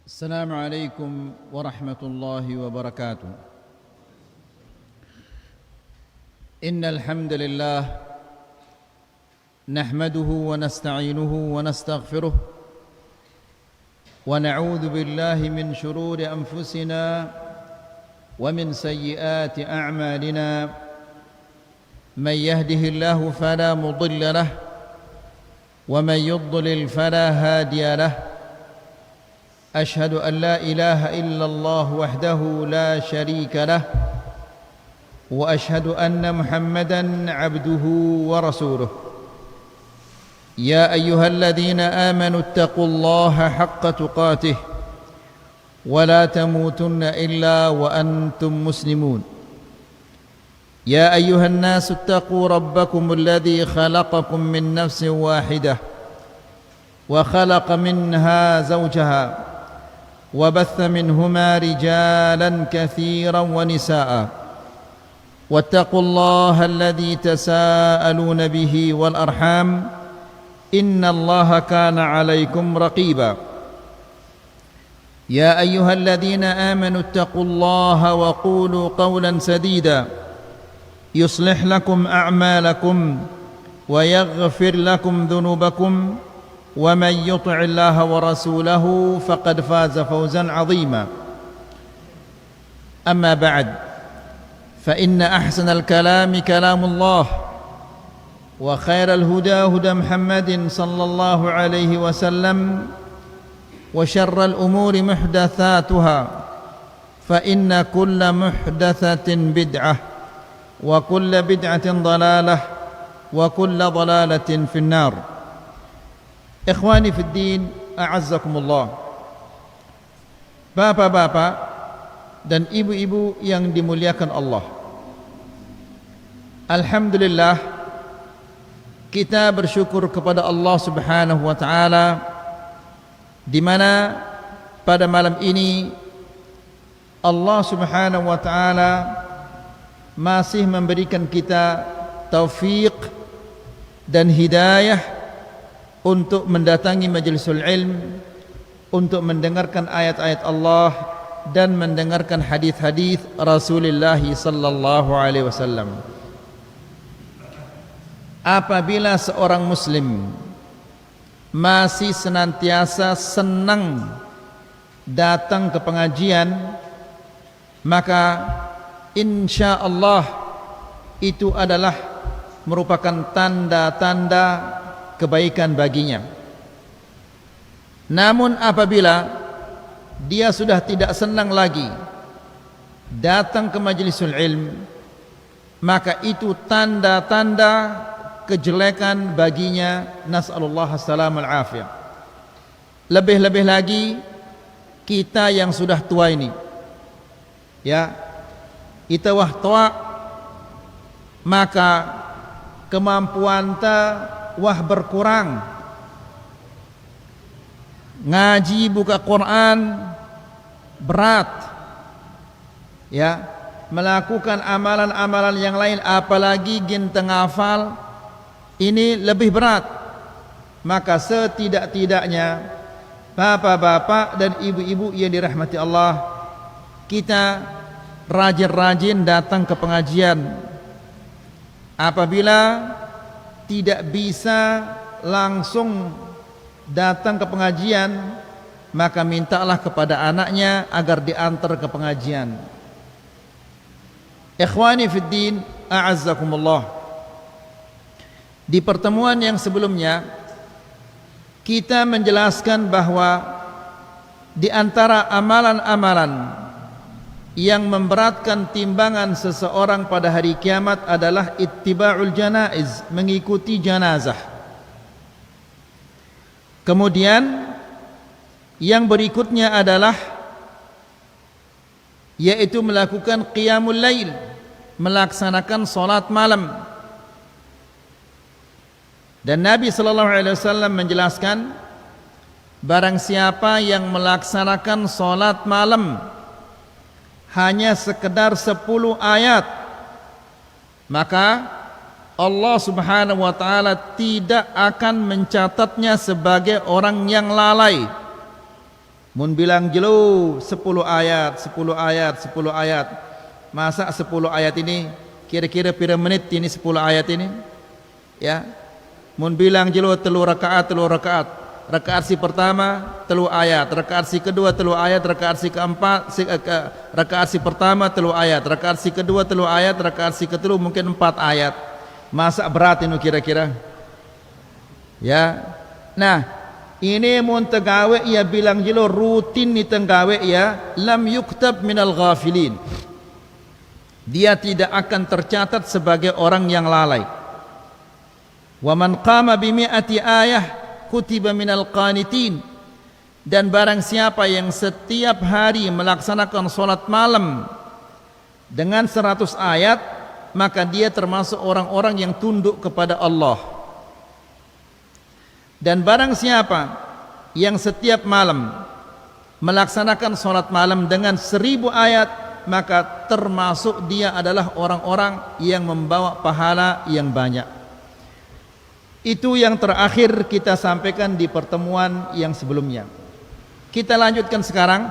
السلام عليكم ورحمة الله وبركاته. إن الحمد لله نحمده ونستعينه ونستغفره ونعوذ بالله من شرور أنفسنا ومن سيئات أعمالنا. من يهده الله فلا مضل له ومن يضلل فلا هادي له. أشهد أن لا إله إلا الله وحده لا شريك له وأشهد أن محمدًا عبده ورسوله. يا أيها الذين آمنوا اتقوا الله حق تقاته ولا تموتن إلا وأنتم مسلمون. يا أيها الناس اتقوا ربكم الذي خلقكم من نفس واحدة وخلق منها زوجها وبث منهما رجالا كثيرا ونساء واتقوا الله الذي تساءلون به والأرحام إن الله كان عليكم رقيبا. يا أيها الذين آمنوا اتقوا الله وقولوا قولا سديدا يصلح لكم أعمالكم ويغفر لكم ذنوبكم ومن يطع الله ورسوله فقد فاز فوزا عظيما. أما بعد فإن أحسن الكلام كلام الله وخير الهدى هدى محمد صلى الله عليه وسلم وشر الأمور محدثاتها فإن كل محدثة بدعة وكل بدعة ضلالة وكل ضلالة في النار. Ikhwani fid din, a'azzakumullah. Bapak-bapak dan ibu-ibu yang dimuliakan Allah, alhamdulillah kita bersyukur kepada Allah Subhanahu wa taala di mana pada malam ini Allah Subhanahu wa taala masih memberikan kita taufik dan hidayah untuk mendatangi majlisul ilm, untuk mendengarkan ayat-ayat Allah dan mendengarkan hadis-hadis Rasulullah sallallahu alaihi wasallam. Apabila seorang muslim masih senantiasa senang datang ke pengajian, maka insya Allah itu adalah merupakan tanda-tanda kebaikan baginya. Namun apabila dia sudah tidak senang lagi datang ke majlisul ilm, maka itu tanda-tanda kejelekan baginya. Nas'alullah as-salamul afiyah. Lebih-lebih lagi kita yang sudah tua ini, ya, kita wah tua, maka kemampuan wah berkurang. Ngaji buka Quran berat, ya, melakukan amalan-amalan yang lain apalagi ginteng hafal ini lebih berat. Maka setidak-tidaknya bapak-bapak dan ibu-ibu yang dirahmati Allah, kita rajin-rajin datang ke pengajian. Apabila tidak bisa langsung datang ke pengajian, maka mintalah kepada anaknya agar diantar ke pengajian. Ikhwani fid din, a'azzakumullah. Di pertemuan yang sebelumnya kita menjelaskan bahwa di antara amalan-amalan yang memberatkan timbangan seseorang pada hari kiamat adalah ittiba'ul janaiz, mengikuti janazah. Kemudian yang berikutnya adalah yaitu melakukan qiyamul lail, melaksanakan salat malam. Dan Nabi sallallahu alaihi wasallam menjelaskan, barang siapa yang melaksanakan salat malam hanya sekedar 10 ayat, maka Allah Subhanahu wa taala tidak akan mencatatnya sebagai orang yang lalai. Mun bilang jelo 10 ayat, 10 ayat, 10 ayat. Masa 10 ayat ini kira-kira pira menit ini 10 ayat ini? Ya. Mun bilang jelo 3 rakaat, 3 rakaat. Rakaat si pertama 3 ayat, rakaat si kedua 3 ayat, rakaat si keempat rakaat si pertama 3 ayat, rakaat si kedua 3 ayat, rakaat si ketiga mungkin 4 ayat. Masa berat ini kira-kira? Ya. Nah, ini mun tegawe ia bilang jelo rutin ni tenggawe ia lam yuktab minal ghafilin. Dia tidak akan tercatat sebagai orang yang lalai. Wa man qama bi mi'ati ayah kutiba minal qanitin. Dan barang siapa yang setiap hari melaksanakan salat malam dengan 100 ayat, maka dia termasuk orang-orang yang tunduk kepada Allah. Dan barang siapa yang setiap malam melaksanakan salat malam dengan 1000 ayat, maka termasuk dia adalah orang-orang yang membawa pahala yang banyak. Itu yang terakhir kita sampaikan di pertemuan yang sebelumnya. Kita lanjutkan sekarang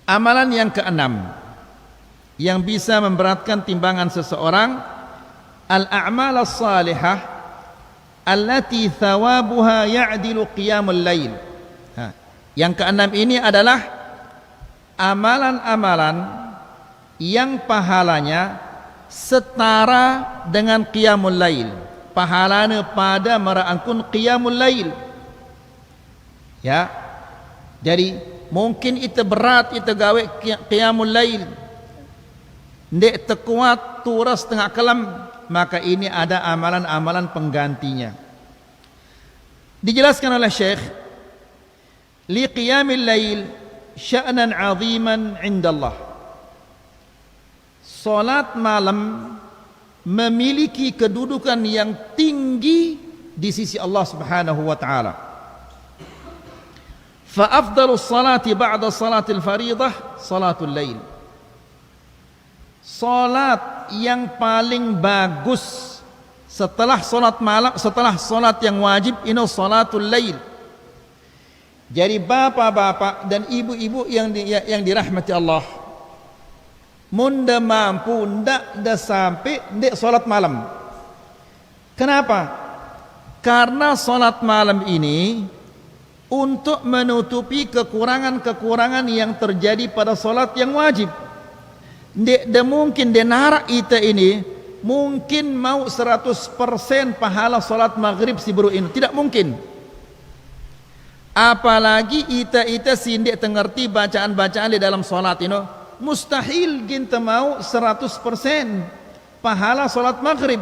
amalan yang keenam yang bisa memberatkan timbangan seseorang, al-a'mal as-salihah allati thawabuha ya'dilu qiyamul lail. Yang keenam ini adalah amalan-amalan yang pahalanya setara dengan qiyamul lail. Pahalanya pada meraangkun qiyamul lail. Ya. Jadi mungkin itu berat itu gawe qiyamul lail. Ndek terkuat turas tengah kelam, maka ini ada amalan-amalan penggantinya. Dijelaskan oleh Syekh, li qiyamil lail sya'nan 'aziman 'indallah. Salat malam memiliki kedudukan yang tinggi di sisi Allah Subhanahu wa taala. Fa afdalus salati ba'da salatil fariidah salatul lail. Salat yang paling bagus setelah salat malam, setelah salat yang wajib, ini salatul lail. Jadi bapak-bapak dan ibu-ibu yang dirahmati Allah, munda mampu ndak dah sampai ndak salat malam. Kenapa? Karena salat malam ini untuk menutupi kekurangan-kekurangan yang terjadi pada salat yang wajib. Ndak mungkin denara ita ini mungkin mau 100% pahala salat maghrib si buru ini, tidak mungkin. Apalagi ita sindik tengerti bacaan-bacaan di dalam salat ini, mustahil kita mau 100% pahala salat maghrib.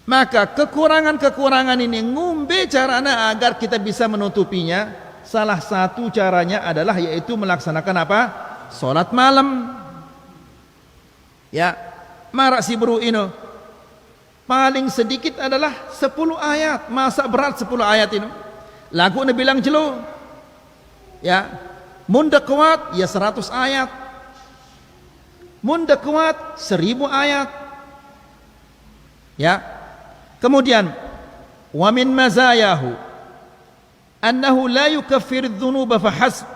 Maka kekurangan-kekurangan ini ngumbe caranya agar kita bisa menutupinya. Salah satu caranya adalah yaitu melaksanakan apa? Salat malam. Ya, marak si bro ini paling sedikit adalah 10 ayat. Masa berat 10 ayat ini? Lagu ni bilang jelo. Ya, munda kuat ya 100 ayat. Munda kuat 1000 ayat. Ya. Kemudian wa min mazayahu annahu la yukaffir adh-dhunuba fahasb.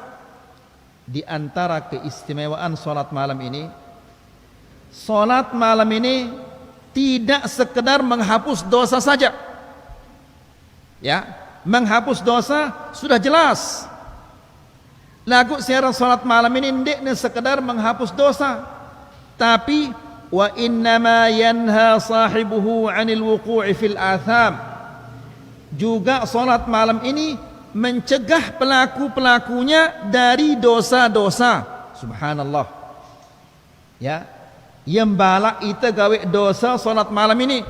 Di antara keistimewaan salat malam ini, salat malam ini tidak sekedar menghapus dosa saja. Ya, menghapus dosa sudah jelas. Lagu siaran salat malam ini tidak sekedar menghapus dosa, tapi wa innama yanha sahibuhu 'anil wuqu'i fil atham. Juga salat malam ini mencegah pelaku-pelakunya dari dosa-dosa. Subhanallah. Ya, yang balak itu gawe dosa salat malam ini.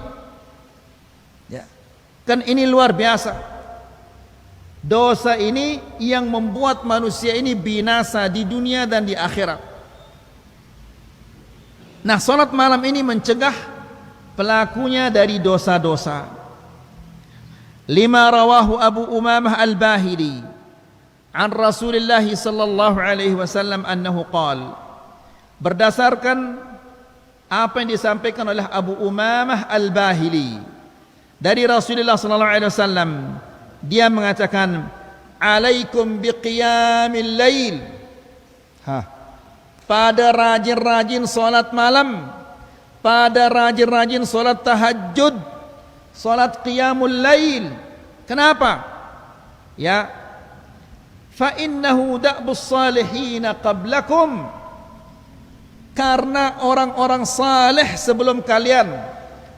Ya. Kan ini luar biasa. Dosa ini yang membuat manusia ini binasa di dunia dan di akhirat. Nah, salat malam ini mencegah pelakunya dari dosa-dosa. Lima rawahu Abu Umamah Al-Bahili an Rasulullah sallallahu alaihi wasallam annahu qala. Berdasarkan apa yang disampaikan oleh Abu Umamah Al-Bahili dari Rasulullah sallallahu alaihi wasallam, dia mengatakan, alaikum biqiyamil lail. Pada rajin-rajin salat malam, pada rajin-rajin salat tahajud, salat qiyamul lail. Kenapa? Ya, fa innahu da'bus salihin qablakum, karena orang-orang saleh sebelum kalian.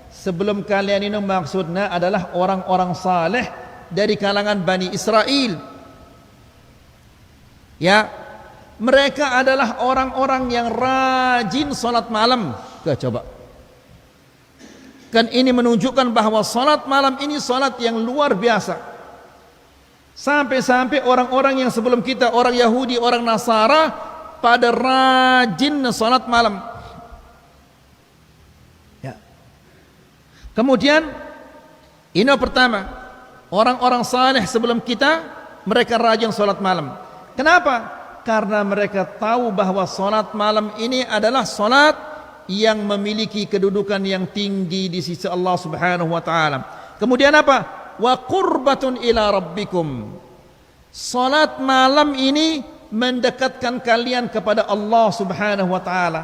Sebelum kalian ini maksudnya adalah orang-orang saleh dari kalangan Bani Israel. Ya, mereka adalah orang-orang yang rajin salat malam. Coba. Kan ini menunjukkan bahwa salat malam ini salat yang luar biasa. Sampai-sampai orang-orang yang sebelum kita, orang Yahudi, orang Nasara, pada rajin salat malam. Ya. Kemudian ini pertama, orang-orang saleh sebelum kita, mereka rajin salat malam. Kenapa? Karena mereka tahu bahwa salat malam ini adalah salat yang memiliki kedudukan yang tinggi di sisi Allah Subhanahu wa taala. Kemudian apa? Wa qurbatun ila rabbikum. Salat malam ini mendekatkan kalian kepada Allah Subhanahu wa taala.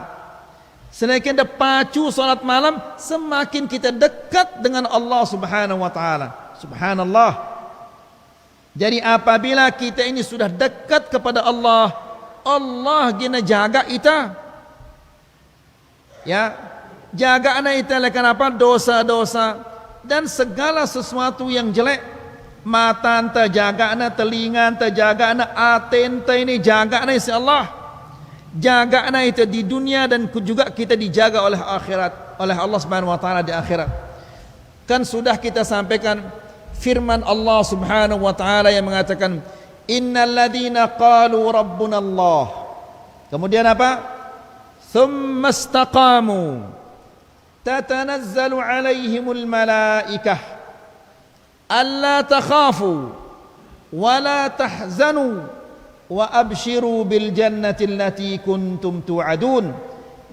Semakin kita pacu salat malam, semakin kita dekat dengan Allah Subhanahu wa taala. Subhanallah. Jadi apabila kita ini sudah dekat kepada Allah, Allah gina jaga kita. Ya, jaga anak kita kenapa? Dosa-dosa dan segala sesuatu yang jelek. Mata anta jaga anak, telinga anta jaga anak, hati anta ini jaga anak si Allah. Jaga anak itu di dunia dan juga kita dijaga oleh akhirat, oleh Allah Subhanahu wa taala di akhirat. Kan sudah kita sampaikan firman Allah Subhanahu wa taala yang mengatakan innal ladzina qalu rabbuna Allah. Kemudian apa? Thumma istaqamu tatanazzalu alaihimul malaikah alla takhafu wa la tahzanu wa abshiru bil jannati allati kuntum tu'adun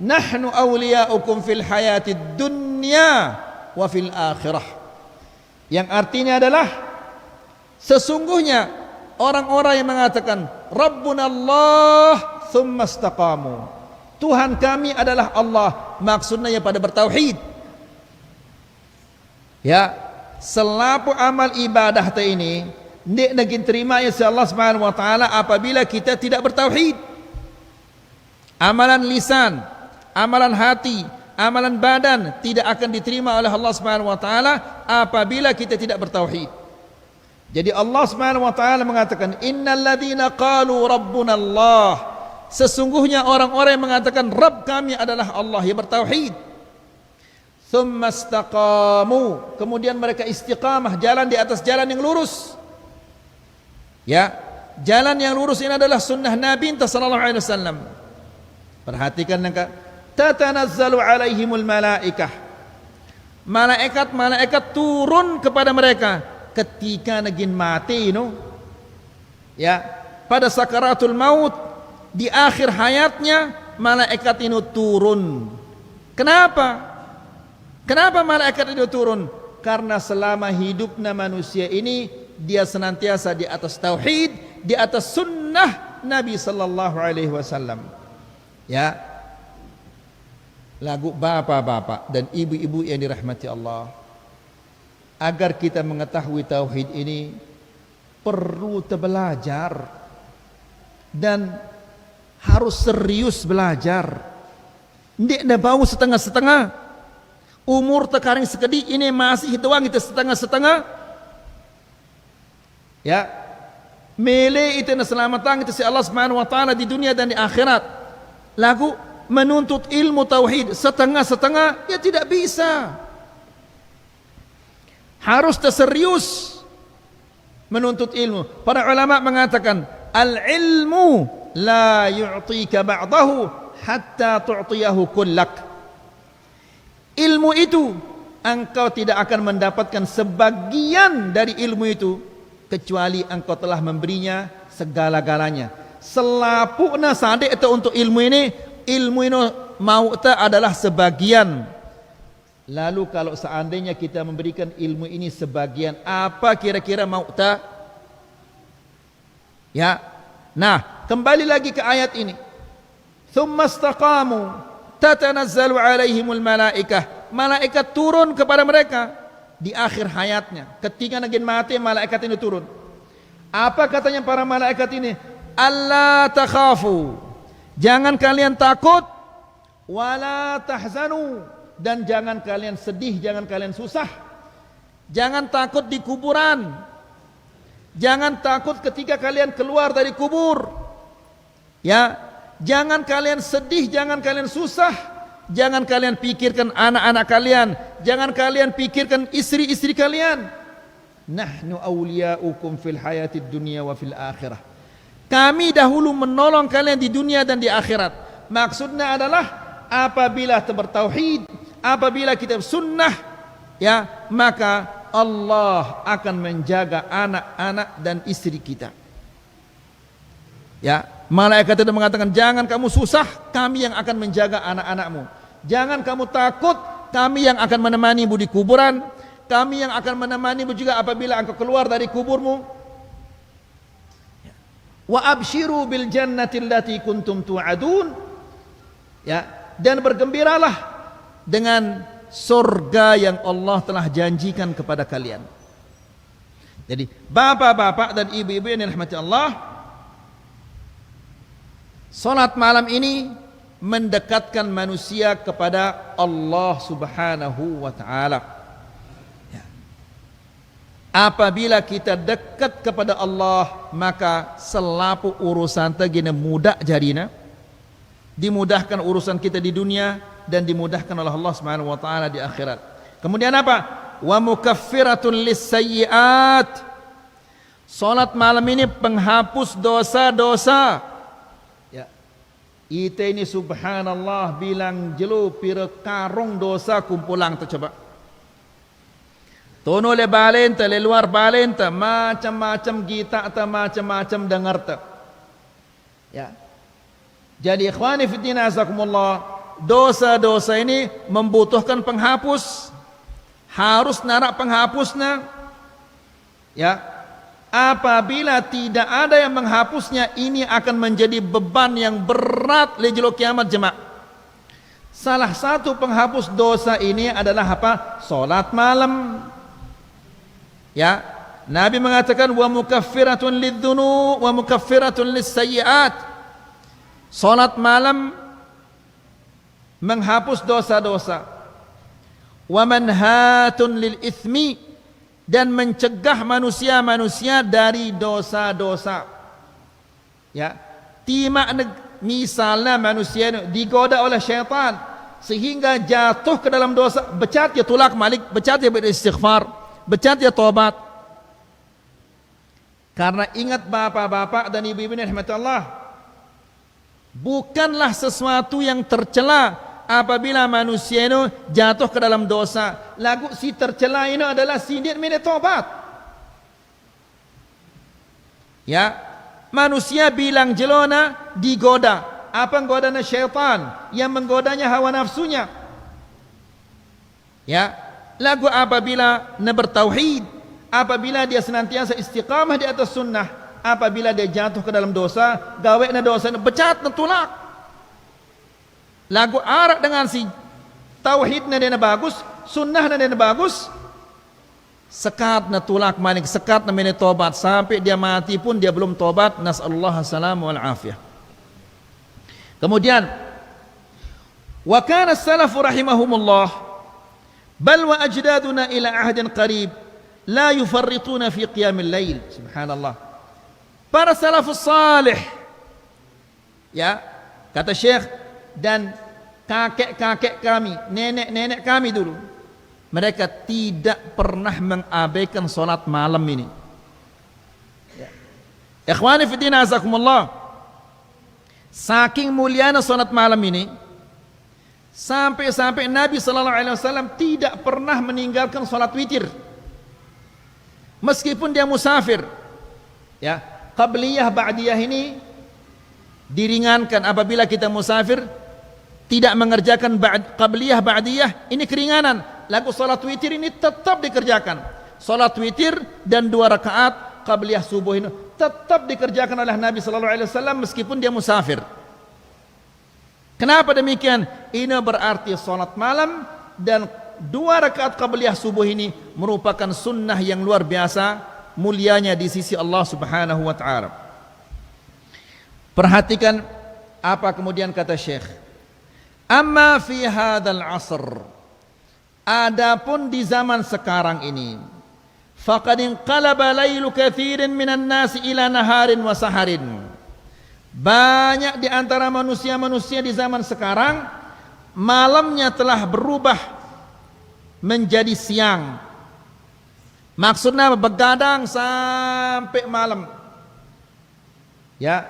nahnu awliya'ukum fil hayatid dunya wa fil akhirah. Yang artinya adalah sesungguhnya orang-orang yang mengatakan Rabbuna Allah thumma istaqamu, Tuhan kami adalah Allah, maksudnya ya pada bertauhid. Ya, selapu amal ibadah ini ndik nagin terima ya Allah Subhanahu wa taala apabila kita tidak bertauhid. Amalan lisan, amalan hati, amalan badan tidak akan diterima oleh Allah Subhanahu wa taala apabila kita tidak bertauhid. Jadi Allah Subhanahu wa taala mengatakan innal ladzina qalu rabbuna Allah, sesungguhnya orang-orang yang mengatakan Rabb kami adalah Allah, yang bertauhid. Thumma istaqamu, kemudian mereka istiqamah, jalan di atas jalan yang lurus. Ya, jalan yang lurus ini adalah sunnah Nabi sallallahu alaihi wasallam. Perhatikan nangka tatanazzalu alaihimul malaikah. Malaikat turun kepada mereka ketika negin mati ya, pada sakaratul maut, di akhir hayatnya malaikat ini turun. Kenapa? Kenapa malaikat itu turun? Karena selama hidupnya manusia ini dia senantiasa di atas tauhid, di atas sunnah Nabi sallallahu alaihi wasallam. Ya, lagu bapak-bapak dan ibu-ibu yang dirahmati Allah, agar kita mengetahui tauhid ini perlu belajar dan harus serius belajar. Ndik na bau setengah-setengah. Umur tekaring sekedi ini masih doang itu setengah-setengah. Ya, mele itu na selamatan itu si Allah Subhanahu wa taala di dunia dan di akhirat. Lagu menuntut ilmu tauhid setengah-setengah ya tidak bisa. Harus serius menuntut ilmu. Para ulama mengatakan al-ilmu la yu'tika ba'dahu hatta tu'tiyahu kullak. Ilmu itu engkau tidak akan mendapatkan sebagian dari ilmu itu kecuali engkau telah memberinya segala-galanya. Selapukna sadek itu untuk ilmu ini mau ta adalah sebagian. Lalu kalau seandainya kita memberikan ilmu ini sebagian, apa kira-kira mau ta? Ya. Nah, kembali lagi ke ayat ini. Tsumma istaqamu tatanazzalu alaihimul malaikah. Malaikat turun kepada mereka di akhir hayatnya. Ketika Nabi mati, malaikat ini turun. Apa katanya para malaikat ini? Alla takhafu. Jangan kalian takut, wala tahzanu, dan jangan kalian sedih, jangan kalian susah. Jangan takut di kuburan. Jangan takut ketika kalian keluar dari kubur. Ya, jangan kalian sedih, jangan kalian susah. Jangan kalian pikirkan anak-anak kalian, jangan kalian pikirkan istri-istri kalian. Nahnu awliyaukum fil hayatid dunya wa fil akhirah. Kami dahulu menolong kalian di dunia dan di akhirat. Maksudnya adalah apabila bertauhid, apabila kita sunnah, ya, maka Allah akan menjaga anak-anak dan istri kita. Ya, malaikat itu mengatakan, jangan kamu susah, kami yang akan menjaga anak-anakmu. Jangan kamu takut, kami yang akan menemanimu di kuburan. Kami yang akan menemanimu juga apabila engkau keluar dari kuburmu. Wa abshiru bil jannati allati kuntum tu'adun. Ya, dan bergembiralah dengan surga yang Allah telah janjikan kepada kalian. Jadi bapak-bapak dan ibu-ibu yang dirahmati Allah, salat malam ini mendekatkan manusia kepada Allah Subhanahu wa taala. Ya. Apabila kita dekat kepada Allah, maka selapu urusan tegina mudah jarina. Dimudahkan urusan kita di dunia dan dimudahkan oleh Allah Subhanahu wa taala di akhirat. Kemudian apa? Wa mukaffiratun lis-sayyi'at. Salat malam ini penghapus dosa-dosa. Ya. Ita ini subhanallah bilang jelo pira karung dosa kumpulang tu coba. Tono le balenta le luar balenta macam-macam kita atau macam-macam dengar ta. Ya. Jadi ikhwani fiddin azakumullah, dosa-dosa ini membutuhkan penghapus. Harus narak penghapusnya. Ya. Apabila tidak ada yang menghapusnya, ini akan menjadi beban yang berat lejelo kiamat jemaah. Salah satu penghapus dosa ini adalah apa? Salat malam. Ya. Nabi mengatakan wa mukaffiratun lidzunub wa mukaffiratun lis-sayyi'at. Salat malam menghapus dosa-dosa. Wa manhatun lil itsmi, dan mencegah manusia-manusia dari dosa-dosa. Ya, misalnya manusia digoda oleh syaitan sehingga jatuh ke dalam dosa, becat ya tulak malik, becat ya beristighfar, becat ya tobat. Karena ingat bapak-bapak dan ibu-ibu yang dirahmati Allah, bukanlah sesuatu yang tercela apabila manusia itu jatuh ke dalam dosa. Lagu si tercela ini adalah si dia minta tobat. Ya, manusia bilang jelona digoda. Apa godanya syaitan? Yang menggodanya hawa nafsunya. Ya, lagu apabila dia bertauhid, apabila dia senantiasa istiqamah di atas sunnah, apabila dia jatuh ke dalam dosa, gawe na dosa, becat na tulak. Lagu arak dengan si tauhid na dia na bagus, sunnah na dia na bagus, sekat na tulak manik, sekat na mene tobat, sampai dia mati pun dia belum tobat. Nas'alullah assalamu wal afiyah. Kemudian wa kana as-salafu rahimahumullah bal wa ajdaduna ila ahdin qarib la yufarrituna fi qiyamil lail. Subhanallah. Para salafus salih, ya, kata Syekh, dan kakek-kakek kami, nenek-nenek kami dulu, mereka tidak pernah mengabaikan salat malam ini. Ya. Ikhwani fiddin azakumullah, saking mulianya salat malam ini, sampai-sampai Nabi SAW tidak pernah meninggalkan salat witir, meskipun dia musafir. Ya. Qabliyah ba'diyah ini diringankan apabila kita musafir, tidak mengerjakan qabliyah ba'diyah, ini keringanan. Lagu salat witir ini tetap dikerjakan. Salat witir dan 2 rakaat qabliyah subuh ini tetap dikerjakan oleh Nabi sallallahu alaihi wasallam meskipun dia musafir. Kenapa demikian? Ini berarti salat malam dan 2 rakaat qabliyah subuh ini merupakan sunnah yang luar biasa mulianya di sisi Allah Subhanahu wa taala. Perhatikan apa kemudian kata Syekh. Amma fi hadzal asr, adapun di zaman sekarang ini, faqad inqalaba lailu katsirin minan nas ila naharin wa saharin. Banyak di antara manusia-manusia di zaman sekarang malamnya telah berubah menjadi siang. Maksudnya begadang sampai malam. Ya.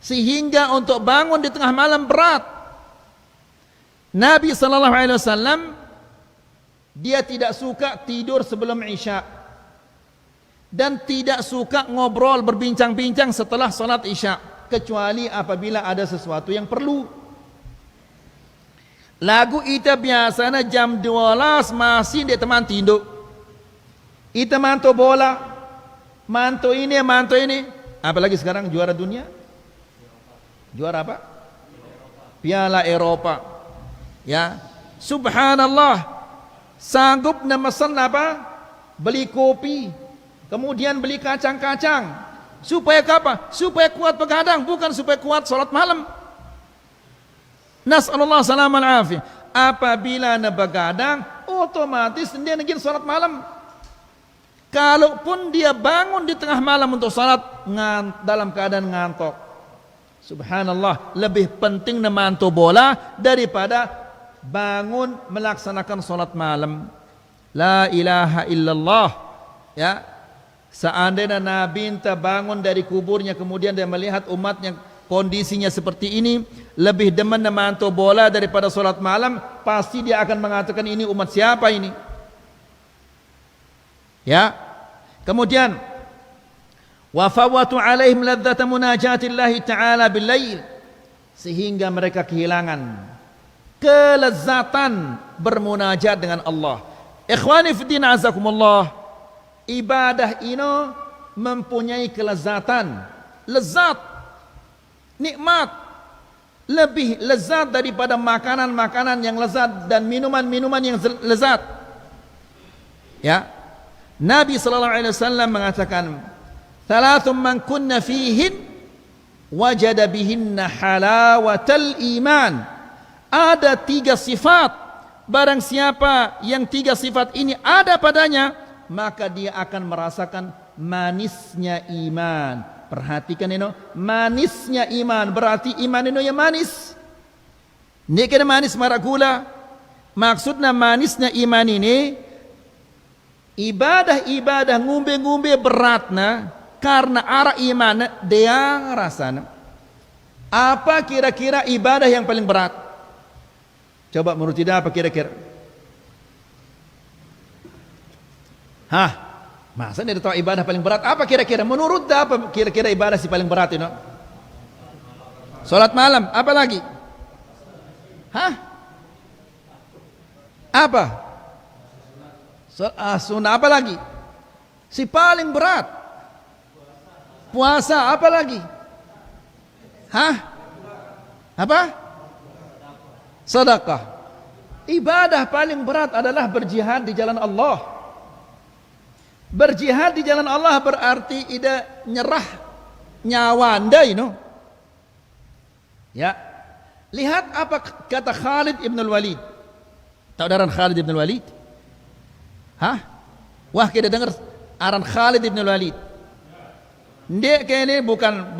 Sehingga untuk bangun di tengah malam berat. Nabi sallallahu alaihi wasallam dia tidak suka tidur sebelum Isya dan tidak suka ngobrol berbincang-bincang setelah salat Isya kecuali apabila ada sesuatu yang perlu. Lagu ita biasanya jam 12 masih di teman tidur. Ita manto bola, manto ini, apalagi sekarang juara dunia. Juara apa? Piala Eropa. Ya, subhanallah, sanggup memesan apa? Beli kopi, kemudian beli kacang-kacang. Supaya apa? Supaya kuat begadang, bukan supaya kuat salat malam. Nas'alullah salam al-afiyah. Apabila anda begadang, otomatis dia negin salat malam. Kalaupun dia bangun di tengah malam untuk salat dalam keadaan ngantuk, subhanallah, lebih penting memantu bola daripada bangun melaksanakan salat malam. La ilaha illallah. Ya, seandainya Nabi bangun dari kuburnya kemudian dia melihat umatnya kondisinya seperti ini, lebih demen memantu bola daripada salat malam, pasti dia akan mengatakan ini umat siapa ini? Ya. Kemudian wa fawatu alaihim ladzata munajatillahi ta'ala bil lail, sehingga mereka kehilangan kelezatan bermunajat dengan Allah. Ikhwani fi din azakumullah, ibadah ini mempunyai kelezatan, lezat, nikmat, lebih lezat daripada makanan-makanan yang lezat dan minuman-minuman yang lezat. Ya, Nabi sallallahu alaihi wasallam mengatakan, "Thalathun man kunna fihin wajada bihinna halawatal iman." Ada 3 sifat, barang siapa yang 3 sifat ini ada padanya, maka dia akan merasakan manisnya iman. Perhatikan ini, manisnya iman, berarti iman ini yang manis. Ini kena manis marah gula. Maksudnya manisnya iman ini, ibadah-ibadah ngumbe-ngumbe beratna karena arah iman dia rasana. Apa kira-kira ibadah yang paling berat? Coba menurut tidak apa kira-kira? Hah? Masa dia tahu ibadah paling berat? Apa kira-kira? Menurut apa kira-kira ibadah si paling berat itu? Salat malam. Apa lagi? Hah? Apa? Sunnah. Apa lagi? Si paling berat. Puasa. Apa lagi? Hah? Apa? Sedekah. Ibadah paling berat adalah berjihad di jalan Allah. Berjihad di jalan Allah berarti ida nyerah nyawa anda ini. Ya. Lihat apa kata Khalid ibn al-Walid. Tahu aran Khalid ibn al-Walid? Hah? Wah, kita dengar aran Khalid ibn al-Walid. Dia kayaknya bukan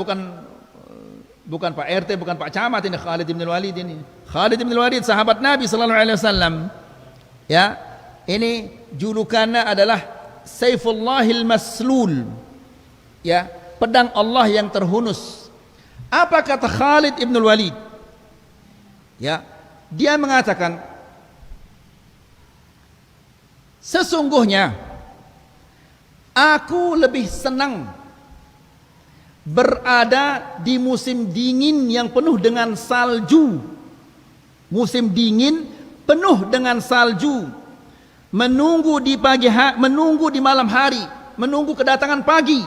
Pak RT, bukan Pak Camat ini Khalid ibn al-Walid ini. Khalid ibn al-Walid sahabat Nabi sallallahu alaihi wasallam. Ya. Ini julukannya adalah Saifullahil Maslul. Ya, pedang Allah yang terhunus. Apa kata Khalid ibn al-Walid? Ya, dia mengatakan, sesungguhnya aku lebih senang berada di musim dingin yang penuh dengan salju. Musim dingin penuh dengan salju. Menunggu di malam hari, menunggu kedatangan pagi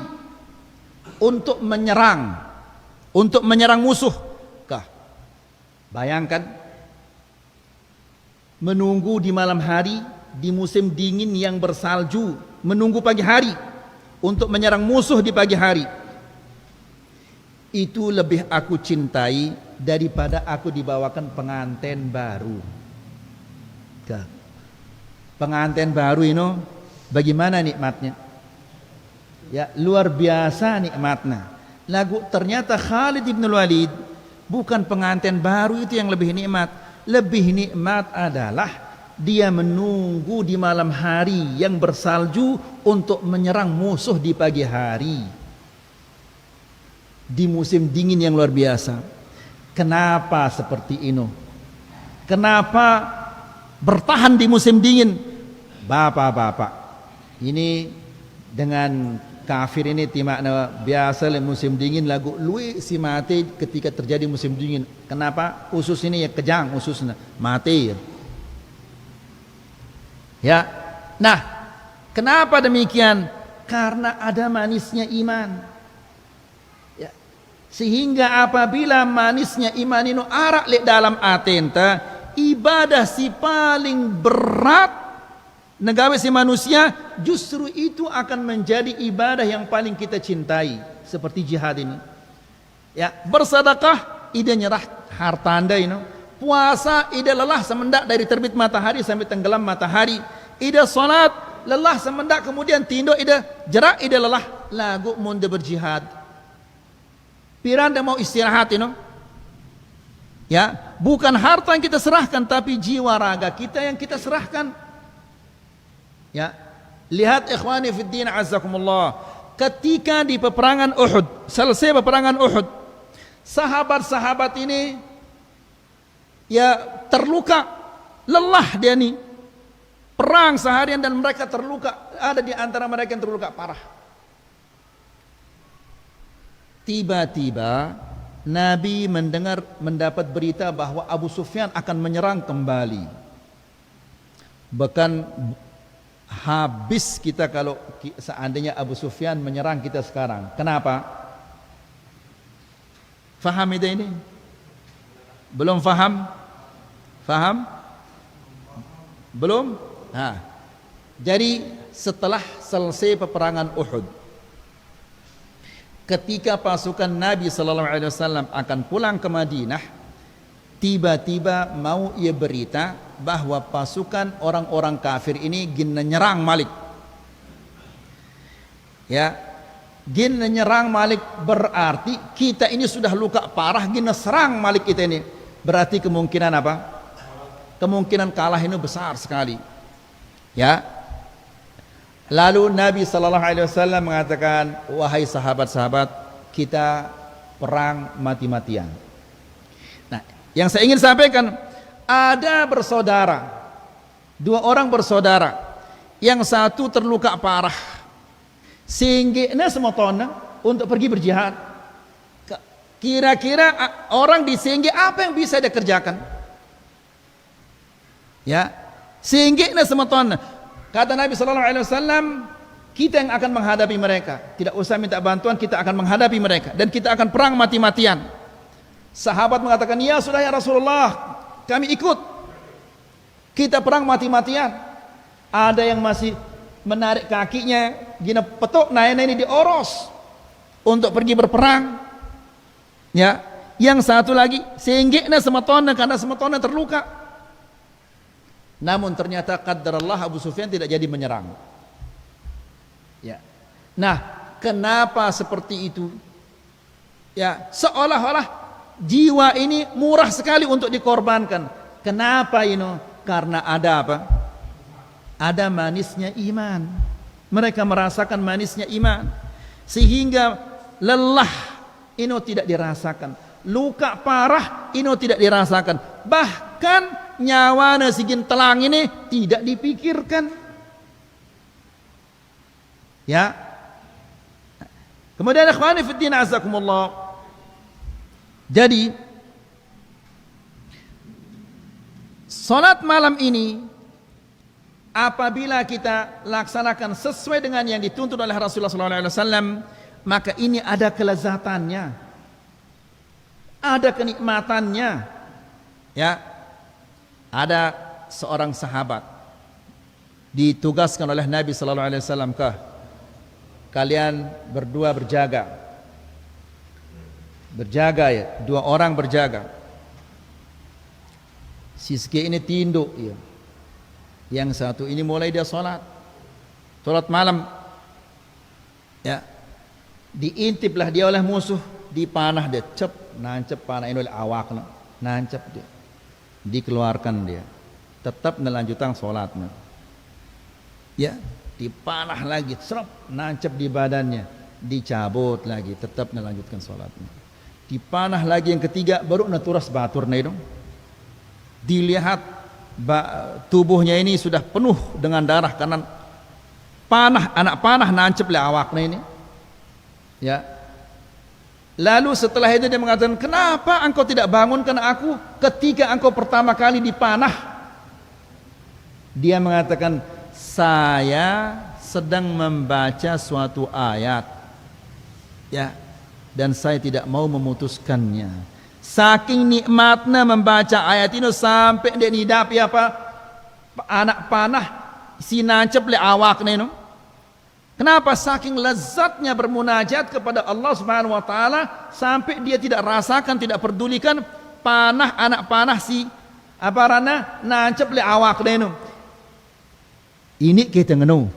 untuk menyerang musuh. Bayangkan menunggu di malam hari di musim dingin yang bersalju, menunggu pagi hari untuk menyerang musuh di pagi hari. Itu lebih aku cintai daripada aku dibawakan pengantin baru. Pengantin baru ini bagaimana nikmatnya? Ya, luar biasa nikmatnya. Ternyata Khalid bin Walid bukan pengantin baru itu yang lebih nikmat. Lebih nikmat adalah dia menunggu di malam hari yang bersalju untuk menyerang musuh di pagi hari. Di musim dingin yang luar biasa. Kenapa seperti ini? Kenapa bertahan di musim dingin? Bapak-bapak, ini dengan kafir ini timakna biasa le musim dingin lagu lui si mati ketika terjadi musim dingin. Kenapa? Usus ini ya kejang ususnya mati. Ya. Nah, kenapa demikian? Karena ada manisnya iman. Ya. Sehingga apabila manisnya iman itu arak le dalam atenta, ibadah si paling berat negawe si manusia justru itu akan menjadi ibadah yang paling kita cintai, seperti jihad ini. Ya, bersedekah ide nyerah harta anda ini. Puasa ide lelah semendak dari terbit matahari sampai tenggelam matahari. Ide salat lelah semendak kemudian tindo ide jerak ide lelah lagu munde berjihad. Piranda mau istirahat ini. Ya, bukan harta yang kita serahkan tapi jiwa raga kita yang kita serahkan. Ya, lihat ikhwani fiddin azzakumullah, ketika di peperangan Uhud, selesai peperangan Uhud, sahabat-sahabat ini ya terluka, lelah dia nih, perang seharian dan mereka terluka, ada di antara mereka yang terluka parah. Tiba-tiba Nabi mendapat berita bahwa Abu Sufyan akan menyerang kembali. Bahkan habis kita kalau seandainya Abu Sufyan menyerang kita sekarang. Kenapa? Faham ide ini? Belum faham? Faham? Belum? Nah, jadi setelah selesai peperangan Uhud, ketika pasukan Nabi sallallahu alaihi wasallam akan pulang ke Madinah, tiba-tiba mau ia berita bahwa pasukan orang-orang kafir ini gina nyerang Malik. Ya, gina nyerang Malik berarti kita ini sudah luka parah, gina serang Malik kita ini. Berarti kemungkinan apa? Kemungkinan kalah ini besar sekali. Ya. Lalu Nabi sallallahu alaihi wasallam mengatakan, wahai sahabat-sahabat, kita perang mati-matian. Nah, yang saya ingin sampaikan, ada bersaudara, dua orang bersaudara, yang satu terluka parah, sehingga semotona untuk pergi berjihad. Kira-kira orang disehingga apa yang bisa dia kerjakan? Ya, sehingga semotona. Kata Nabi sallallahu alaihi wasallam, kita yang akan menghadapi mereka, tidak usah minta bantuan, kita akan menghadapi mereka dan kita akan perang mati-matian. Sahabat mengatakan, ya sudah ya Rasulullah, kami ikut. Kita perang mati-matian. Ada yang masih menarik kakinya, gina petok naik ini dioros untuk pergi berperang. Ya, yang satu lagi senggekna semetona karena semetona terluka. Namun ternyata qadarullah Abu Sufyan tidak jadi menyerang. Ya. Nah, kenapa seperti itu? Ya, seolah-olah jiwa ini murah sekali untuk dikorbankan. Kenapa ini? Karena ada apa? Ada manisnya iman. Mereka merasakan manisnya iman, sehingga lelah ini tidak dirasakan, luka parah ini tidak dirasakan, bahkan nyawa nasigin telang ini tidak dipikirkan. Ya. Kemudian ikhwani fiddin azakumullah, jadi salat malam ini apabila kita laksanakan sesuai dengan yang dituntut oleh Rasulullah SAW, maka ini ada kelezatannya, ada kenikmatannya. Ya, ada seorang sahabat ditugaskan oleh Nabi SAW, kalian berdua berjaga ya, 2 orang berjaga. Si ini tinduk ya. Yang satu ini mulai dia sholat malam ya, diintiplah dia oleh musuh, dipanah dia, nancep panah ini oleh awak, nancep dia, dikeluarkan dia, tetap melanjutkan sholatnya ya, dipanah lagi, nancep di badannya, dicabut lagi, tetap melanjutkan sholatnya, dipanah lagi yang ketiga, baru naturas batur nih dong, dilihat tubuhnya ini sudah penuh dengan darah karena anak panah nancep le awaknya ini ya. Lalu setelah itu dia mengatakan, kenapa engkau tidak bangunkan aku ketika engkau pertama kali dipanah? Dia mengatakan, saya sedang membaca suatu ayat ya, dan saya tidak mau memutuskannya. Saking nikmatnya membaca ayat ini sampai dia nidapi anak panah si nancep le awaknya itu. Kenapa? Saking lezatnya bermunajat kepada Allah Subhanahu wa taala sampai dia tidak rasakan, tidak pedulikan anak panah si nancep le awaknya itu. Ini kita ngenu.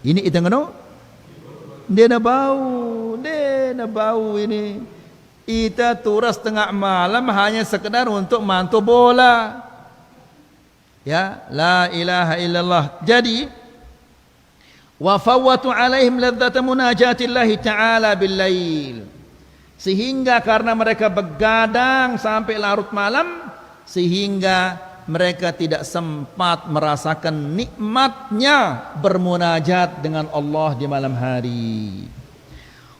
Ini kita ngenu. Dia na bau ini. Kita turas tengah malam hanya sekedar untuk mantu bola. Ya, la ilaha illallah. Jadi wa fawwatu alaihim ladzata munajatillahi ta'ala bil lail. Sehingga karena mereka begadang sampai larut malam, sehingga mereka tidak sempat merasakan nikmatnya bermunajat dengan Allah di malam hari.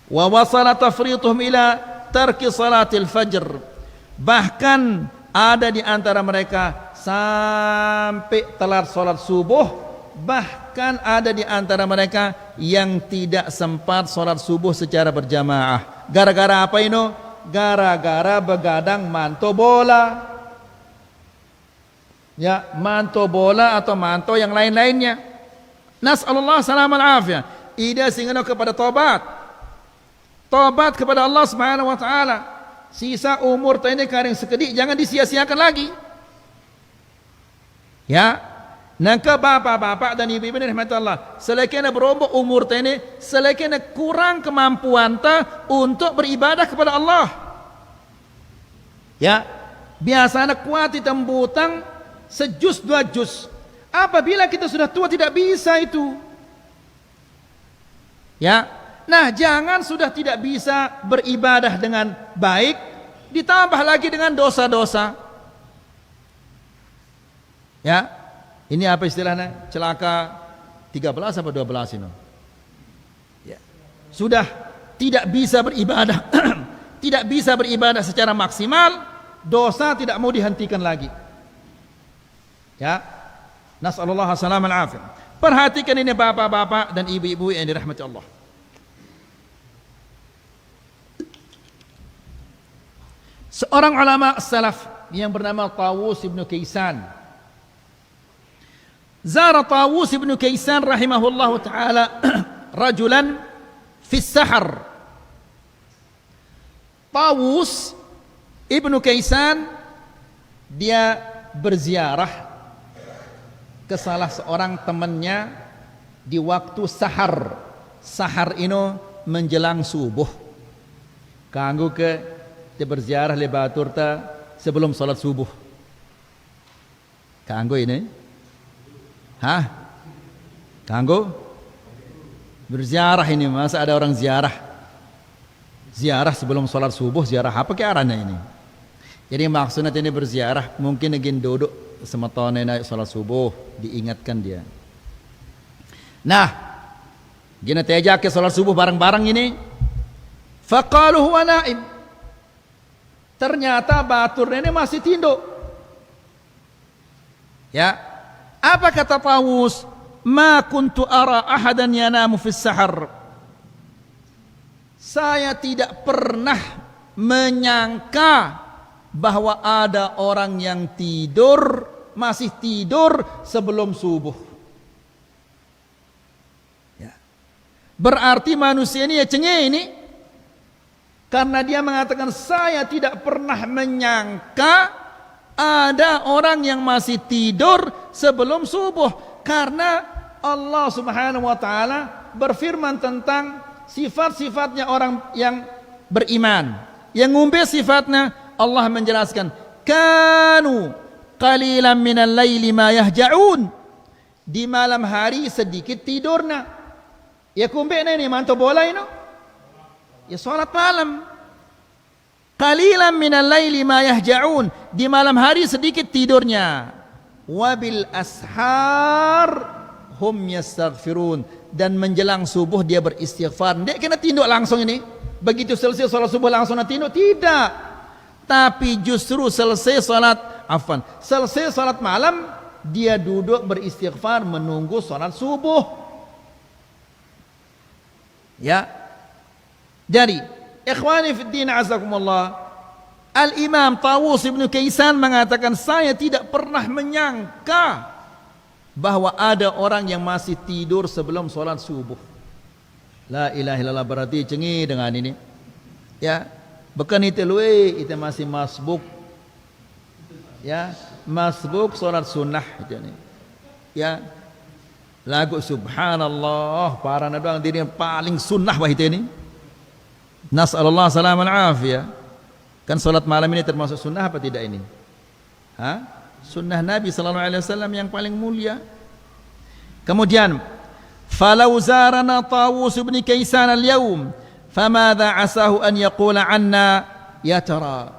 Wa wasala tafrituhum ila tarki salatil fajr. Bahkan ada di antara mereka sampai telat salat subuh, bahkan ada di antara mereka yang tidak sempat salat subuh secara berjamaah. Gara-gara apa ini? Gara-gara begadang manto bola. Ya, manto bola atau manto yang lain-lainnya. Nas'alullah salam al-afiyah. Ida singano kepada tobat kepada Allah Subhanahu wa taala. Sisa umur tadi karing sekedik jangan disia-siakan lagi. Ya, nangka bapak-bapak dan ibu-ibu rahmatullah, selekena berubah umur tadi, selekena kurang kemampuan ta untuk beribadah kepada Allah. Ya, biasanya kuat ditembutang sejus 2 juz. Apabila kita sudah tua tidak bisa itu. Ya. Nah, jangan sudah tidak bisa beribadah dengan baik ditambah lagi dengan dosa-dosa. Ya. Ini apa istilahnya? Celaka 13 atau 12 ini. Ya. Sudah tidak bisa beribadah. Tidak bisa beribadah secara maksimal, dosa tidak mau dihentikan lagi. Ya, nas'alullah salam al-afiyah. Perhatikan ini bapak-bapak dan ibu-ibu yang dirahmati Allah. Seorang ulama salaf yang bernama Tawus ibn Kaysan. Zara Tawus ibn Kaysan rahimahullah ta'ala rajulan fi sahar. Tawus ibn Kaysan dia berziarah ke salah seorang temannya di waktu sahar. Sahar ini menjelang subuh. Kanggo ke dia berziarah le batur ta sebelum salat subuh. Kanggo ini? Kanggo berziarah ini, masa ada orang ziarah? Ziarah sebelum salat subuh, ziarah apa ke arahnya ini? Jadi maksudnya ini berziarah mungkin ingin duduk semetone naik salat subuh, diingatkan dia. Nah, gini tejak ke salat subuh bareng-bareng ini. Faqalu huwa naim. Ternyata batur ini masih tinduk. Ya, apa kata Tawus? Ma kuntu ara ahadan yanamu fis sahar. Saya tidak pernah menyangka bahwa ada orang yang masih tidur sebelum subuh. Ya. Berarti manusia ini ya cengeng ini, karena dia mengatakan saya tidak pernah menyangka ada orang yang masih tidur sebelum subuh, karena Allah Subhanahu wa taala berfirman tentang sifat-sifatnya orang yang beriman. Yang ngumbe sifatnya, Allah menjelaskan, kanu qalilan minal laili ma yahja'un. Di malam hari sedikit tidurna. Ya kumbe ini manto bola ini. Ya salat malam. Qalilan minal laili ma yahja'un. Di malam hari sedikit tidurnya. Wabil ashar hum yastaghfirun. Dan menjelang subuh dia beristighfar. Dia kena tinduk langsung ini. Begitu selesai salat subuh langsung nak tinduk? Tidak. Tapi justru selesai salat malam dia duduk beristighfar menunggu salat subuh. Ya. Jadi, ikhwani fid din azakumullah, Al-Imam Tawus bin Kaysan mengatakan saya tidak pernah menyangka bahwa ada orang yang masih tidur sebelum salat subuh. La ilaha illallah, berarti cengi dengan ini. Ya. Bukan itu luwe, itu masih masbuk. Ya, masbuk salat sunnah itu ni. Ya. Lagu subhanallah para doang diri yang paling sunnah wah itu ini. Nas'alullah salaman afiyah. Kan salat malam ini termasuk sunnah apa tidak ini? Ha? Sunnah Nabi sallallahu alaihi wasallam yang paling mulia. Kemudian falau zarana Tawus bin Kaysan al-yawm famadha asahu an yaqula anna ya tara.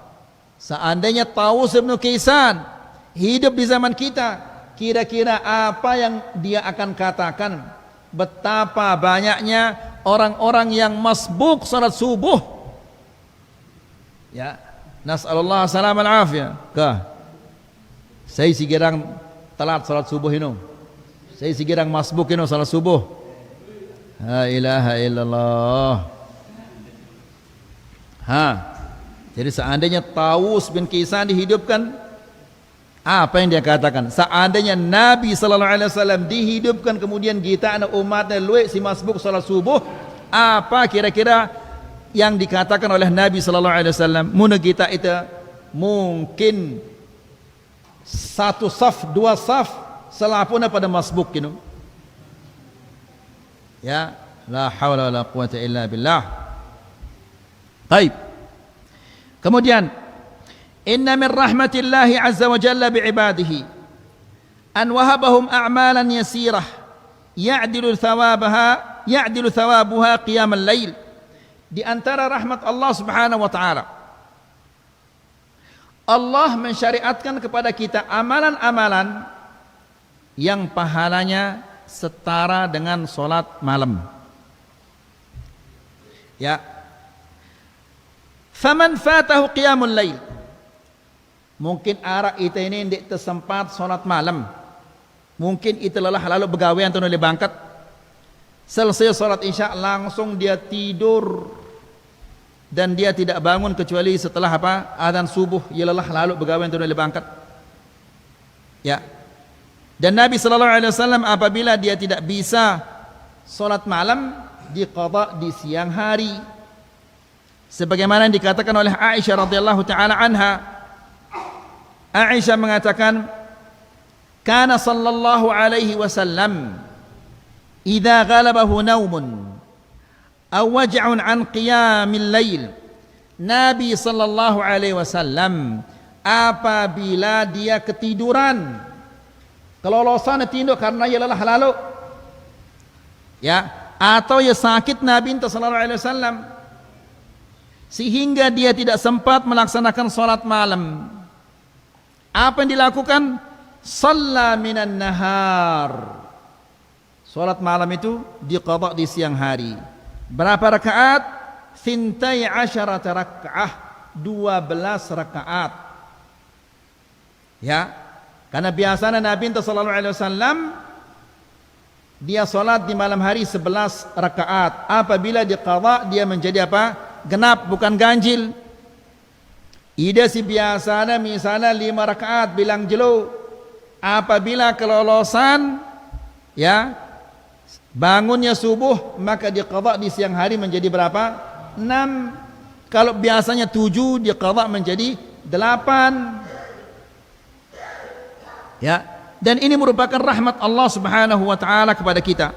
Seandainya Tawus bin Kaysan hidup di zaman kita, kira-kira apa yang dia akan katakan? Betapa banyaknya orang-orang yang masbuk salat subuh. Ya, nas'alullah salaman afiyah. Kah? Saya sigirang telat salat subuh ini. Saya sigirang masbuk ini salat subuh. La ilaha illallah. Jadi seandainya Tawus bin Kaysan dihidupkan, apa yang dia katakan? Seandainya Nabi sallallahu alaihi wasallam dihidupkan, kemudian kita anak umatnya luwek si masbuk salat subuh, apa kira-kira yang dikatakan oleh Nabi sallallahu alaihi wasallam? Mun kita itu mungkin satu saf, dua saf selapuna pada masbuk gitu. Ya, la haula wala quwata illa billah. Baik. Kemudian, inna min rahmatillahi azza wa jalla bi'ibadihi an wahabahum a'malan yasirah ya'dilu thawabuha qiyamal lail. Di antara rahmat Allah Subhanahu wa taala, Allah mensyariatkan kepada kita amalan-amalan yang pahalanya setara dengan solat malam. Ya. Faman fatahu qiyamul lail. Mungkin arah itu ini tidak tersempat solat malam. Mungkin itu lelah lalu begawean atau bangkat. Selesai solat isya langsung dia tidur. Dan dia tidak bangun kecuali setelah apa? Adzan subuh. Ia lelah lalu begawean atau bangkat. Ya. Dan Nabi SAW apabila dia tidak bisa solat malam, diqadha di siang hari. Sebagaimana yang dikatakan oleh Aisyah radhiyallahu taala anha. Aisyah mengatakan, "Kana sallallahu alaihi wasallam idza ghalabahu naumun aw waj'un an qiyamil lail." Nabi sallallahu alaihi wasallam apabila dia ketiduran, kelolosan tinduk karena ia lelah lalu, ya, atau ia sakit, Nabi sallallahu alaihi wasallam sehingga dia tidak sempat melaksanakan salat malam, apa yang dilakukan? Shalla minan nahar. Salat malam itu diqadha di siang hari. Berapa rakaat? 12 rakaat. 12 rakaat. Ya. Karena biasanya Nabi sallallahu alaihi wasallam dia salat di malam hari 11 rakaat. Apabila diqadha dia menjadi apa? Genap, bukan ganjil. Ida si biasanya misalnya 5 rakaat bilang jelo. Apabila kelolosan ya bangunnya subuh maka diqadha di siang hari menjadi berapa? 6. Kalau biasanya 7 diqadha menjadi 8. Ya, dan ini merupakan rahmat Allah Subhanahu wa taala kepada kita.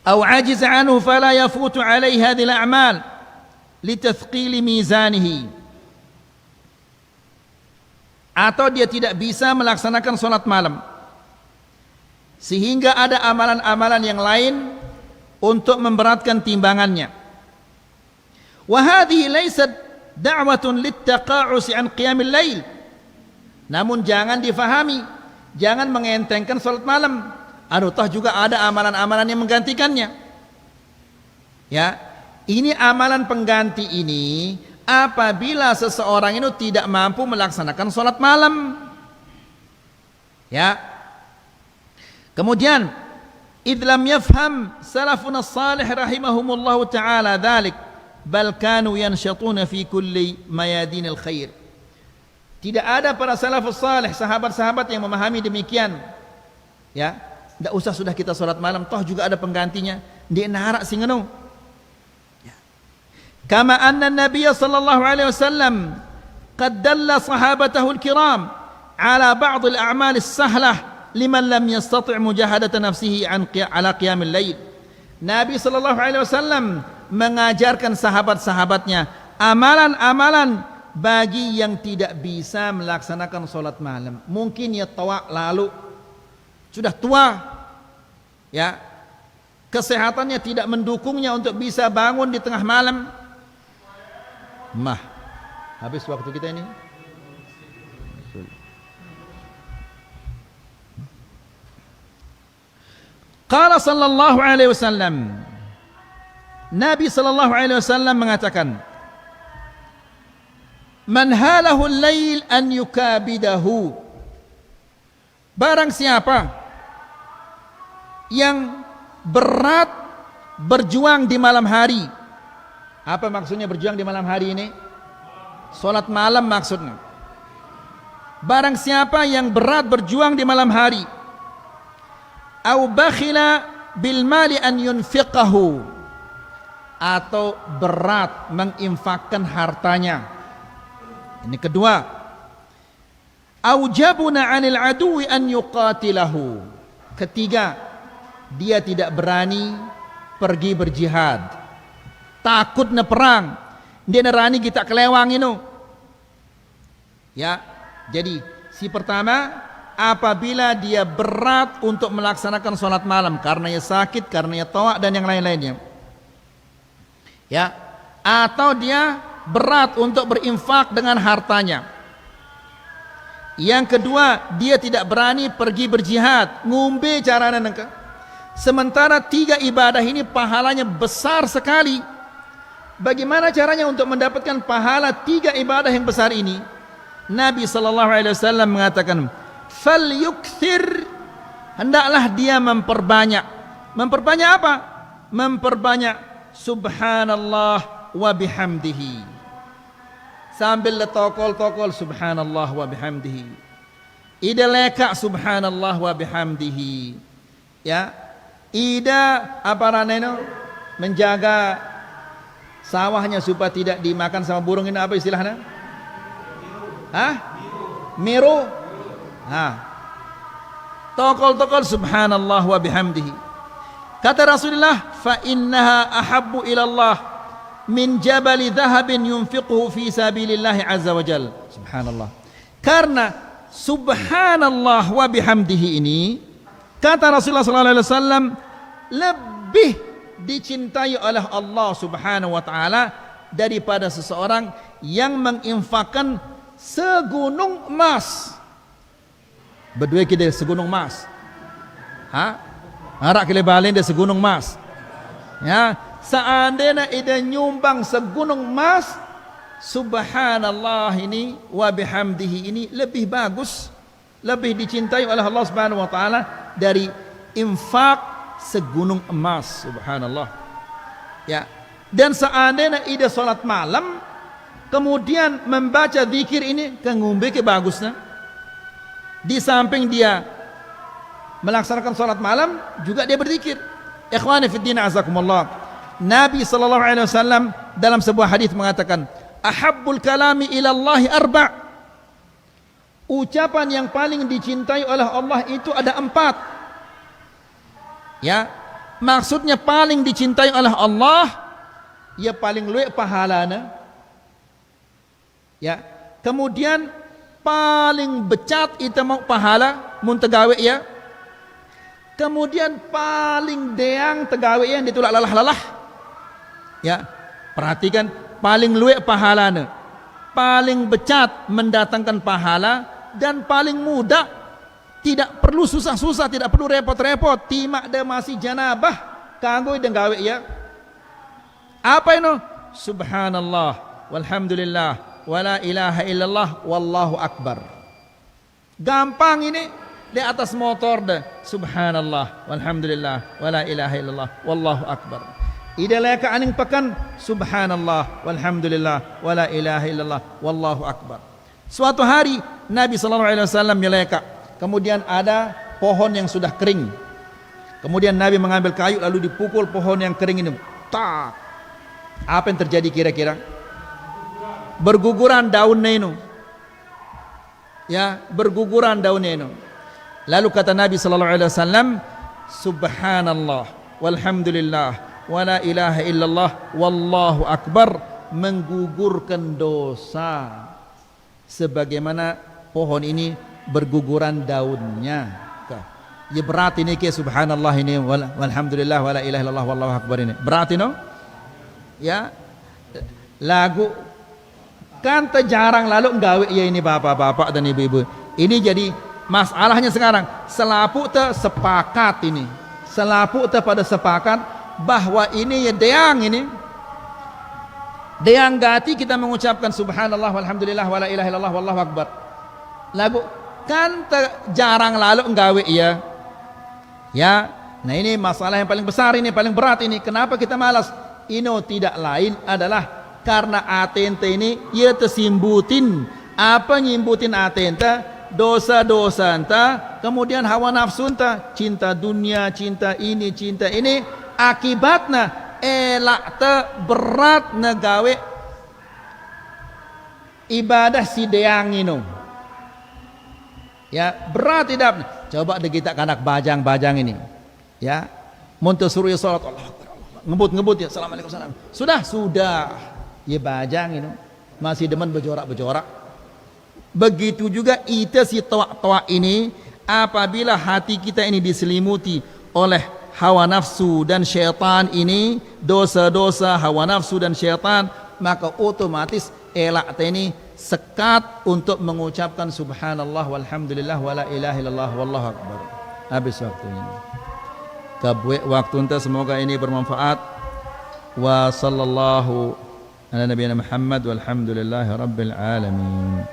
أو عجز عنه فلا يفوت عليه هذه الأعمال لتثقيل ميزانه. Atau dia tidak bisa melaksanakan salat malam sehingga ada amalan-amalan yang lain untuk memberatkan timbangannya. Wa hadhihi laysat da'watun littaqa'us an qiyamil lail. Namun jangan difahami, jangan mengentengkan salat malam. Toh juga ada amalan-amalan yang menggantikannya. Ya, ini amalan pengganti ini apabila seseorang itu tidak mampu melaksanakan salat malam. Ya. Kemudian إذ لم يفهم سلفنا الصالح رحمهم الله تعالى ذلك بل كانوا ينشطون في كل ميادين الخير. Tidak ada para salafus salih, sahabat-sahabat yang memahami demikian. Ya, tidak usah sudah kita salat malam, toh juga ada penggantinya. Dia narak sing ngono. Ya. Kama anna Nabiy sallallahu alaihi wasallam qad dalla sahabatahu al-kiram ala ba'd al-a'mal as-sahlah liman lam yastati' mujahadata nafsihi ala qiyamil lail. Nabi sallallahu alaihi wasallam mengajarkan sahabat-sahabatnya amalan-amalan bagi yang tidak bisa melaksanakan salat malam. Mungkin ya tua lalu sudah tua, ya kesehatannya tidak mendukungnya untuk bisa bangun di tengah malam. Habis waktu kita ini. Qala sallallahu alaihi wasallam, Nabi sallallahu alaihi wasallam mengatakan, man halahu al-lail an yukabidahu. Barang siapa yang berat berjuang di malam hari. Apa maksudnya berjuang di malam hari ini? Salat malam maksudnya. Barang siapa yang berat berjuang di malam hari, au bakhila bil mali an yunfiqahu, atau berat menginfakkan hartanya. Ini kedua. Au jabuna 'anil aduwi an yuqatilahu. Ketiga, dia tidak berani pergi berjihad. Takut na perang. Dia nerani kita kelewang ini. Ya, jadi si pertama, apabila dia berat untuk melaksanakan sholat malam karena ia sakit, karena ia tawa dan yang lain-lainnya, ya, atau dia berat untuk berinfak dengan hartanya. Yang kedua, dia tidak berani pergi berjihad, ngumbe caranya nengka. Sementara 3 ibadah ini pahalanya besar sekali. Bagaimana caranya untuk mendapatkan pahala 3 ibadah yang besar ini? Nabi sallallahu alaihi wasallam mengatakan, falyukthir, hendaklah dia memperbanyak. Memperbanyak apa? Memperbanyak subhanallah wa bihamdihi. Sambil letokol-tokol subhanallah wa bihamdihi. Ida leka subhanallah wa bihamdihi. Ya, ida apa raneno menjaga sawahnya supaya tidak dimakan sama burung. Ini apa istilahnya? Miru. Tokol-tokol subhanallah wa bihamdihi. Kata Rasulullah, fa innaha ahabbu ila Allah min jabali dhahabin yunfiquhu fi sabilillahi azza wa jal. Subhanallah. Karena subhanallah wa bihamdihi ini, kata Rasulullah sallallahu alaihi wasallam, lebih dicintai oleh Allah Subhanahu wa taala daripada seseorang yang menginfakkan segunung emas. Berdua kita segunung emas. Arak kile balen dia segunung emas. Ya, seandainya ida nyumbang segunung emas, subhanallah ini wa bihamdihi ini lebih bagus, lebih dicintai oleh Allah Subhanahu wa taala dari infak segunung emas. Subhanallah. Ya. Dan seandainya ida salat malam kemudian membaca zikir ini kengumbe ke bagusnya. Di samping dia melaksanakan salat malam juga dia berzikir. Ikhwani fi din azakumullah. Nabi sallallahu alaihi wasallam dalam sebuah hadis mengatakan, "Ahabbul kalami ila Allah arba'." Ucapan yang paling dicintai oleh Allah itu ada 4. Ya, maksudnya paling dicintai oleh Allah, ya paling luwih pahalana. Ya, kemudian paling becat itu mau pahala mun tegawe ya. Kemudian paling deang tegawe yang ditulak lalah-lalah. Ya, perhatikan paling luwih pahalana, paling becat mendatangkan pahala, dan paling mudah, tidak perlu susah-susah, tidak perlu repot-repot, timak de masih janabah kanggo ide gawe ya. Apa itu? Subhanallah walhamdulillah wala ilaha illallah wallahu akbar. Gampang ini. Di atas motor deh, subhanallah walhamdulillah wala ilaha illallah wallahu akbar. Ida leka aning pekan, subhanallah walhamdulillah wala ilaha illallah wallahu akbar. Suatu hari Nabi sallallahu alaihi wasallam meleka, kemudian ada pohon yang sudah kering. Kemudian Nabi mengambil kayu lalu dipukul pohon yang kering ini. Tak. Apa yang terjadi kira-kira? Berguguran daunnya itu. Ya, berguguran daunnya itu. Lalu kata Nabi sallallahu alaihi wasallam, subhanallah walhamdulillah wala ilaha illallah wallahu akbar, menggugurkan dosa sebagaimana pohon ini berguguran daunnya. Ya berat ini ke subhanallah ini walhamdulillah wala ilaha illallah wallahu akbar ini. Berat ini. Ya. Lagu kan jarang lalu nggawe ya ini bapak-bapak dan ibu-ibu. Ini jadi masalahnya sekarang, selapu te sepakat ini, selapu te pada sepakat bahwa ini ya deang ini, deang gati kita mengucapkan subhanallah walhamdulillah wala ilaha illallah wallahu akbar. Lagu kan jarang lalu nggawe ya. Ya, nah ini masalah yang paling besar ini, paling berat ini. Kenapa kita malas? Ino tidak lain adalah karena atente ini ia tersimbutin. Apa nyimbutin atente? Dosa-dosa enta, kemudian hawa nafsu enta, cinta dunia, cinta ini, akibatnya elak te berat negawe ibadah si deang ini. Ya, berat tidak. Coba deh kita kanak bajang-bajang ini. Ya, muntah suruh salat Allah ngebut ya, assalamualaikum salam. Sudah. Ya bajang ini masih demen bejorak-bejorak. Begitu juga itu si toa-toa ini, apabila hati kita ini diselimuti oleh hawa nafsu dan syaitan ini, dosa-dosa hawa nafsu dan syaitan, maka otomatis elak ini sekat untuk mengucapkan subhanallah walhamdulillah wala ilaha illallah wallahu akbar. Habis waktunya. Kabwe waktu ente, semoga ini bermanfaat. Wa sallallahu ala nabiyina Muhammad walhamdulillahi rabbil alamin.